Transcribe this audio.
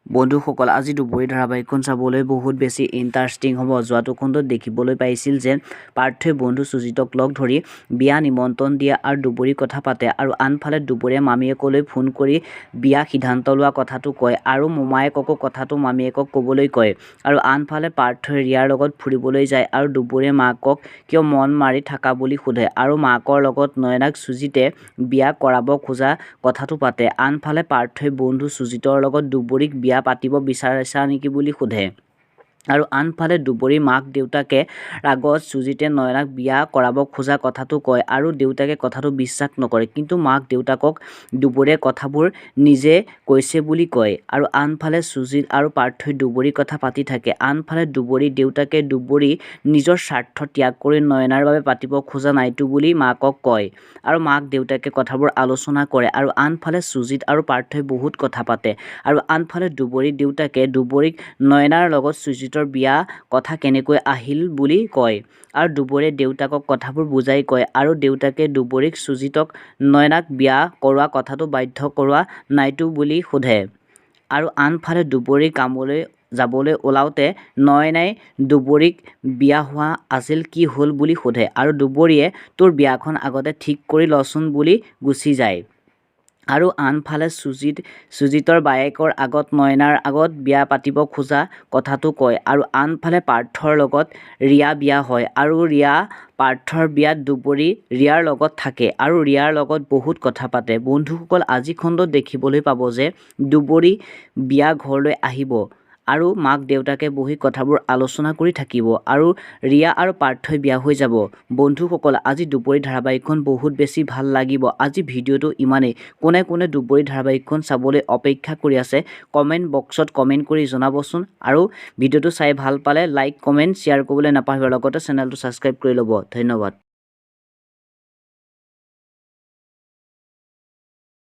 বন্ধুসকল আজি দুপৰীয়া ধাৰাবাহিকখন চাবলৈ বহুত বেছি ইণ্টাৰেষ্টিং হ'ব। যোৱাটো খণ্ডত দেখিবলৈ পাইছিল যে পাৰ্থই বন্ধু সুজিতক লগ ধৰি বিয়া নিমন্ত্ৰণ দিয়ে আৰু দুপৰীয়া কথা পাতে আৰু আনফালে দুপৰীয়া মামীয়েকলৈ ফোন কৰি বিয়া সিদ্ধান্ত লোৱা কথাটো কয় আৰু মোমায়েককো কথাটো মামীয়েকক ক'বলৈ কয়। আৰু আনফালে পাৰ্থই ৰিয়াৰ লগত ফুৰিবলৈ যায় আৰু দুপৰীয়া মাকক কিয় মন মাৰি থাকা বুলি সোধে আৰু মাকৰ লগত নয়নাক সুজিতে বিয়া কৰাব খোজা কথাটো পাতে। আনফালে পাৰ্থই বন্ধু সুজিতৰ লগত দুপৰীয়াক বিয়া পাতিব বিচাৰিছা নেকি বুলি সোধে। আৰু আনফালে দুপৰীয়াৰ মাক দেউতাকে ৰাগত সুজিতে নয়নাক বিয়া কৰাব খোজা কথাটো কয় আৰু দেউতাকে কথাটো বিশ্বাস নকৰে, কিন্তু মাক দেউতাকক দুপৰীয়াই কথাবোৰ নিজে কৈছে বুলি কয়। আৰু আনফালে সুজিত আৰু পাৰ্থই দুপৰীয়াৰ কথা পাতি থাকে। আনফালে দুপৰীয়াৰ দেউতাকে দুপৰীয়াৰ নিজৰ স্বাৰ্থ ত্যাগ কৰি নয়নাৰ বাবে পাতিব খোজা নাইতো বুলি মাকক কয় আৰু মাক দেউতাকে কথাবোৰ আলোচনা কৰে। আৰু আনফালে সুজিত আৰু পাৰ্থই বহুত কথা পাতে আৰু আনফালে দুপৰীয়াৰ দেউতাকে দুপৰীয়াক নয়নাৰ লগত সুজিতৰ বিয়া কথা কেনেকৈ আহিল বুলি কয় আৰু দুপৰীয়াই দেউতাকক কথাবোৰ বুজাই কয় আৰু দেউতাকে দুপৰীয়াক সুজিতক নয়নাক বিয়া কৰোৱা কথাটো বাধ্য কৰোৱা নাইতো বুলি সোধে। আৰু আনফালে দুপৰীয়াই কামলৈ যাবলৈ ওলাওঁতে নয়নাই দুপৰীয়াক বিয়া হোৱা আছিল কি হ'ল বুলি সোধে আৰু দুপৰীয়াই তোৰ বিয়াখন আগতে ঠিক কৰি লচোন বুলি গুচি যায়। আৰু আনফালে সুজিতৰ বায়েকৰ আগত নয়নাৰ আগত বিয়া পাতিব খোজা কথাটো কয় আৰু আনফালে পাৰ্থৰ লগত ৰিয়া বিয়া হয় আৰু ৰিয়া পাৰ্থৰ বিয়াত দুপৰীয়া ৰিয়াৰ লগত থাকে আৰু ৰিয়াৰ লগত বহুত কথা পাতে। বন্ধুসকল আজি খণ্ডত দেখিবলৈ পাব যে দুপৰীয়া বিয়া ঘৰলৈ আহিব আৰু মাক দেউতাকে বহি কথাবোৰ আলোচনা কৰি থাকিব আৰু ৰিয়া আৰু পাৰ্থই বিয়া হৈ যাব। বন্ধুসকল আজি দুপৰীয়া ধাৰাবাহিকখন বহুত বেছি ভাল লাগিব। আজি ভিডিঅ'টো ইমানেই। কোনে কোনে দুপৰীয়া ধাৰাবাহিকখন চাবলৈ অপেক্ষা কৰি আছে কমেণ্ট বক্সত কমেণ্ট কৰি জনাবচোন আৰু ভিডিঅ'টো চাই ভাল পালে লাইক কমেণ্ট শ্বেয়াৰ কৰিবলৈ নাপাহৰিব, লগতে চেনেলটো ছাবস্ক্ৰাইব কৰি ল'ব। ধন্যবাদ।